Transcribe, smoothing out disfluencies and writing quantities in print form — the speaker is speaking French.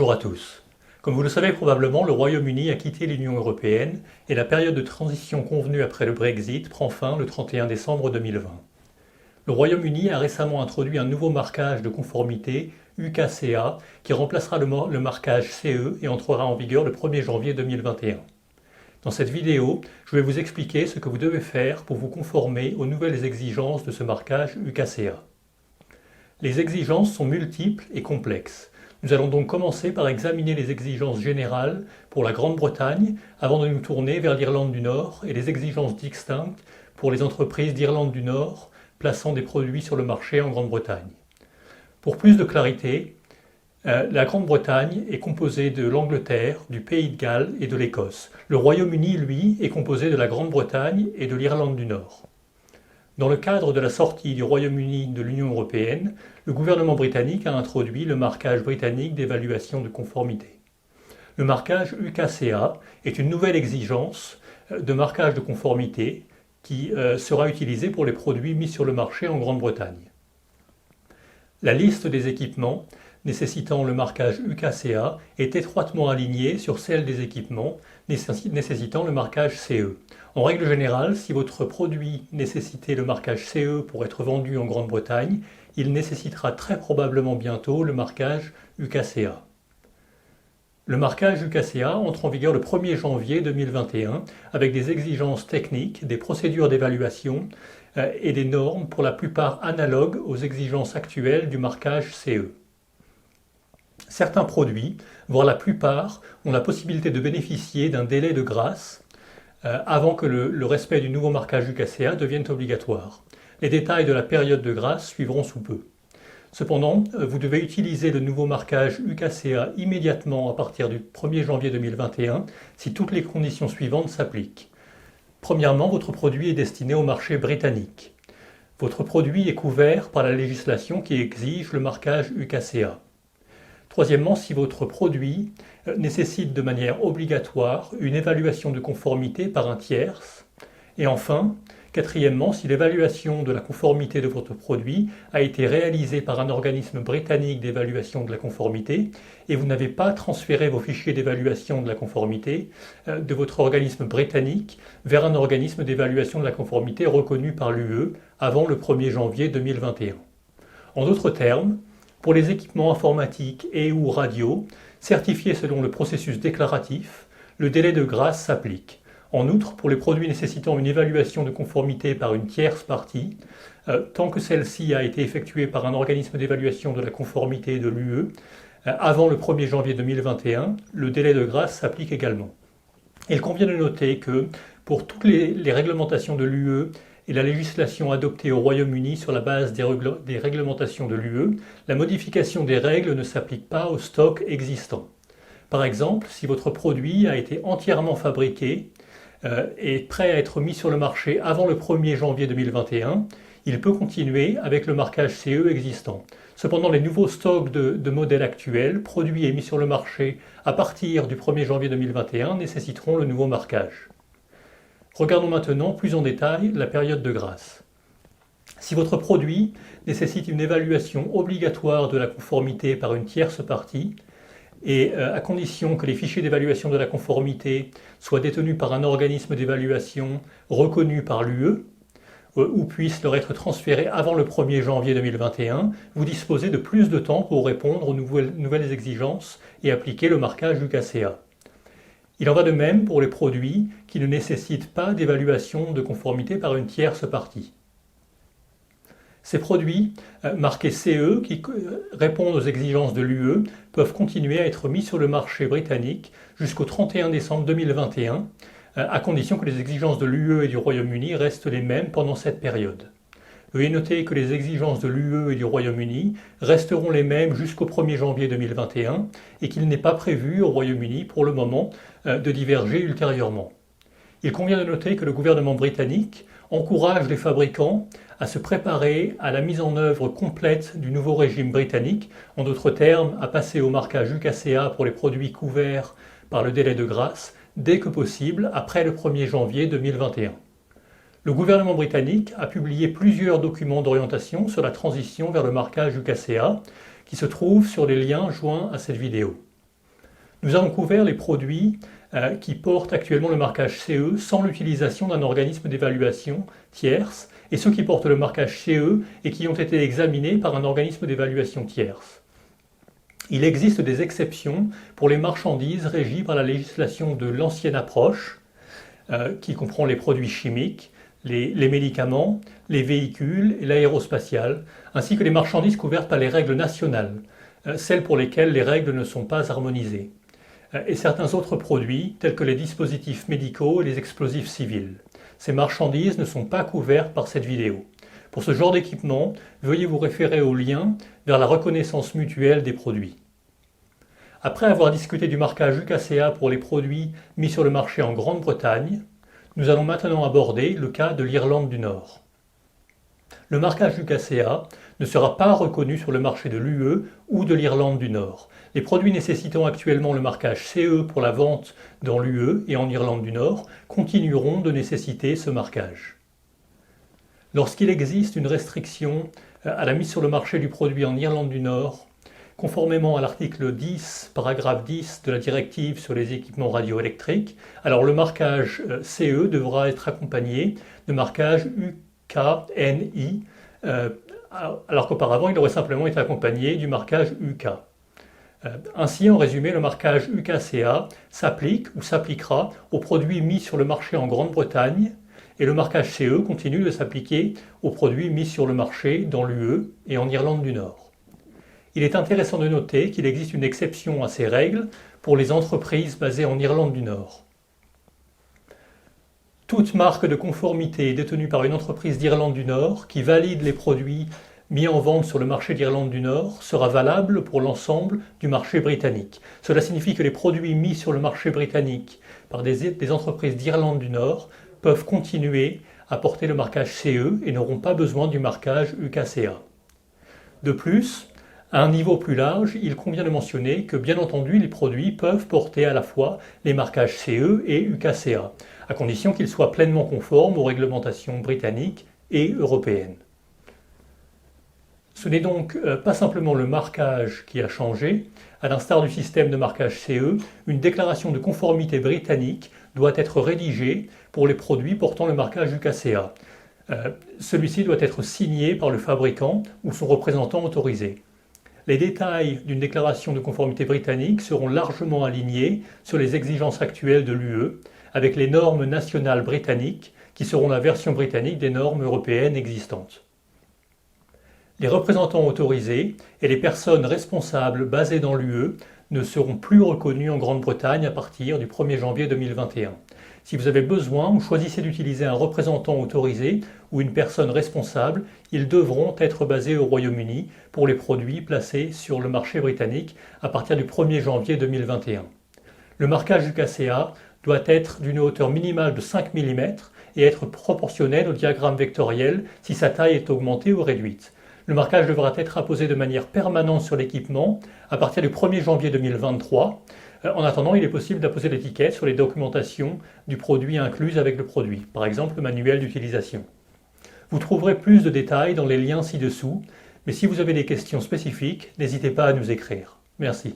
Bonjour à tous. Comme vous le savez probablement, le Royaume-Uni a quitté l'Union européenne et la période de transition convenue après le Brexit prend fin le 31 décembre 2020. Le Royaume-Uni a récemment introduit un nouveau marquage de conformité UKCA qui remplacera le marquage CE et entrera en vigueur le 1er janvier 2021. Dans cette vidéo, je vais vous expliquer ce que vous devez faire pour vous conformer aux nouvelles exigences de ce marquage UKCA. Les exigences sont multiples et complexes. Nous allons donc commencer par examiner les exigences générales pour la Grande-Bretagne avant de nous tourner vers l'Irlande du Nord et les exigences distinctes pour les entreprises d'Irlande du Nord plaçant des produits sur le marché en Grande-Bretagne. Pour plus de clarté, la Grande-Bretagne est composée de l'Angleterre, du Pays de Galles et de l'Écosse. Le Royaume-Uni, lui, est composé de la Grande-Bretagne et de l'Irlande du Nord. Dans le cadre de la sortie du Royaume-Uni de l'Union européenne, le gouvernement britannique a introduit le marquage britannique d'évaluation de conformité. Le marquage UKCA est une nouvelle exigence de marquage de conformité qui sera utilisée pour les produits mis sur le marché en Grande-Bretagne. La liste des équipements nécessitant le marquage UKCA est étroitement alignée sur celle des équipements nécessitant le marquage CE. En règle générale, si votre produit nécessitait le marquage CE pour être vendu en Grande-Bretagne, il nécessitera très probablement bientôt le marquage UKCA. Le marquage UKCA entre en vigueur le 1er janvier 2021 avec des exigences techniques, des procédures d'évaluation et des normes pour la plupart analogues aux exigences actuelles du marquage CE. Certains produits, voire la plupart, ont la possibilité de bénéficier d'un délai de grâce avant que le respect du nouveau marquage UKCA devienne obligatoire. Les détails de la période de grâce suivront sous peu. Cependant, vous devez utiliser le nouveau marquage UKCA immédiatement à partir du 1er janvier 2021 si toutes les conditions suivantes s'appliquent. Premièrement, votre produit est destiné au marché britannique. Votre produit est couvert par la législation qui exige le marquage UKCA. Troisièmement, si votre produit nécessite de manière obligatoire une évaluation de conformité par un tierce. Et enfin, quatrièmement, si l'évaluation de la conformité de votre produit a été réalisée par un organisme britannique d'évaluation de la conformité et vous n'avez pas transféré vos fichiers d'évaluation de la conformité de votre organisme britannique vers un organisme d'évaluation de la conformité reconnu par l'UE avant le 1er janvier 2021. En d'autres termes, pour les équipements informatiques et/ou radio, certifiés selon le processus déclaratif, le délai de grâce s'applique. En outre, pour les produits nécessitant une évaluation de conformité par une tierce partie, tant que celle-ci a été effectuée par un organisme d'évaluation de la conformité de l'UE, avant le 1er janvier 2021, le délai de grâce s'applique également. Il convient de noter que pour toutes les réglementations de l'UE et la législation adoptée au Royaume-Uni sur la base des réglementations de l'UE, la modification des règles ne s'applique pas au stock existant. Par exemple, si votre produit a été entièrement fabriqué et prêt à être mis sur le marché avant le 1er janvier 2021, il peut continuer avec le marquage CE existant. Cependant, les nouveaux stocks de modèles actuels, produits et mis sur le marché à partir du 1er janvier 2021, nécessiteront le nouveau marquage. Regardons maintenant plus en détail la période de grâce. Si votre produit nécessite une évaluation obligatoire de la conformité par une tierce partie, et à condition que les fichiers d'évaluation de la conformité soient détenus par un organisme d'évaluation reconnu par l'UE, ou puissent leur être transférés avant le 1er janvier 2021, vous disposez de plus de temps pour répondre aux nouvelles exigences et appliquer le marquage UKCA. Il en va de même pour les produits qui ne nécessitent pas d'évaluation de conformité par une tierce partie. Ces produits marqués CE qui répondent aux exigences de l'UE peuvent continuer à être mis sur le marché britannique jusqu'au 31 décembre 2021, à condition que les exigences de l'UE et du Royaume-Uni restent les mêmes pendant cette période. Veuillez noter que les exigences de l'UE et du Royaume-Uni resteront les mêmes jusqu'au 1er janvier 2021 et qu'il n'est pas prévu au Royaume-Uni pour le moment de diverger ultérieurement. Il convient de noter que le gouvernement britannique encourage les fabricants à se préparer à la mise en œuvre complète du nouveau régime britannique, en d'autres termes, à passer au marquage UKCA pour les produits couverts par le délai de grâce dès que possible après le 1er janvier 2021. Le gouvernement britannique a publié plusieurs documents d'orientation sur la transition vers le marquage UKCA qui se trouvent sur les liens joints à cette vidéo. Nous avons couvert les produits qui portent actuellement le marquage CE sans l'utilisation d'un organisme d'évaluation tierce et ceux qui portent le marquage CE et qui ont été examinés par un organisme d'évaluation tierce. Il existe des exceptions pour les marchandises régies par la législation de l'ancienne approche, qui comprend les produits chimiques, les médicaments, les véhicules et l'aérospatial, ainsi que les marchandises couvertes par les règles nationales, celles pour lesquelles les règles ne sont pas harmonisées, et certains autres produits, tels que les dispositifs médicaux et les explosifs civils. Ces marchandises ne sont pas couvertes par cette vidéo. Pour ce genre d'équipement, veuillez vous référer au lien vers la reconnaissance mutuelle des produits. Après avoir discuté du marquage UKCA pour les produits mis sur le marché en Grande-Bretagne, nous allons maintenant aborder le cas de l'Irlande du Nord. Le marquage UKCA ne sera pas reconnu sur le marché de l'UE ou de l'Irlande du Nord. Les produits nécessitant actuellement le marquage CE pour la vente dans l'UE et en Irlande du Nord continueront de nécessiter ce marquage. Lorsqu'il existe une restriction à la mise sur le marché du produit en Irlande du Nord, conformément à l'article 10, paragraphe 10 de la directive sur les équipements radioélectriques, alors le marquage CE devra être accompagné de marquage UKNI, alors qu'auparavant il aurait simplement été accompagné du marquage UK. Ainsi, en résumé, le marquage UKCA s'applique ou s'appliquera aux produits mis sur le marché en Grande-Bretagne et le marquage CE continue de s'appliquer aux produits mis sur le marché dans l'UE et en Irlande du Nord. Il est intéressant de noter qu'il existe une exception à ces règles pour les entreprises basées en Irlande du Nord. Toute marque de conformité détenue par une entreprise d'Irlande du Nord qui valide les produits mis en vente sur le marché d'Irlande du Nord sera valable pour l'ensemble du marché britannique. Cela signifie que les produits mis sur le marché britannique par des entreprises d'Irlande du Nord peuvent continuer à porter le marquage CE et n'auront pas besoin du marquage UKCA. De plus, à un niveau plus large, il convient de mentionner que bien entendu les produits peuvent porter à la fois les marquages CE et UKCA, à condition qu'ils soient pleinement conformes aux réglementations britanniques et européennes. Ce n'est donc pas simplement le marquage qui a changé. À l'instar du système de marquage CE, une déclaration de conformité britannique doit être rédigée pour les produits portant le marquage UKCA. Celui-ci doit être signé par le fabricant ou son représentant autorisé. Les détails d'une déclaration de conformité britannique seront largement alignés sur les exigences actuelles de l'UE, avec les normes nationales britanniques qui seront la version britannique des normes européennes existantes. Les représentants autorisés et les personnes responsables basées dans l'UE ne seront plus reconnus en Grande-Bretagne à partir du 1er janvier 2021. Si vous avez besoin ou choisissez d'utiliser un représentant autorisé ou une personne responsable, ils devront être basés au Royaume-Uni pour les produits placés sur le marché britannique à partir du 1er janvier 2021. Le marquage UKCA doit être d'une hauteur minimale de 5 mm et être proportionnel au diagramme vectoriel si sa taille est augmentée ou réduite. Le marquage devra être apposé de manière permanente sur l'équipement à partir du 1er janvier 2023. En attendant, il est possible d'apposer l'étiquette sur les documentations du produit incluses avec le produit, par exemple le manuel d'utilisation. Vous trouverez plus de détails dans les liens ci-dessous, mais si vous avez des questions spécifiques, n'hésitez pas à nous écrire. Merci.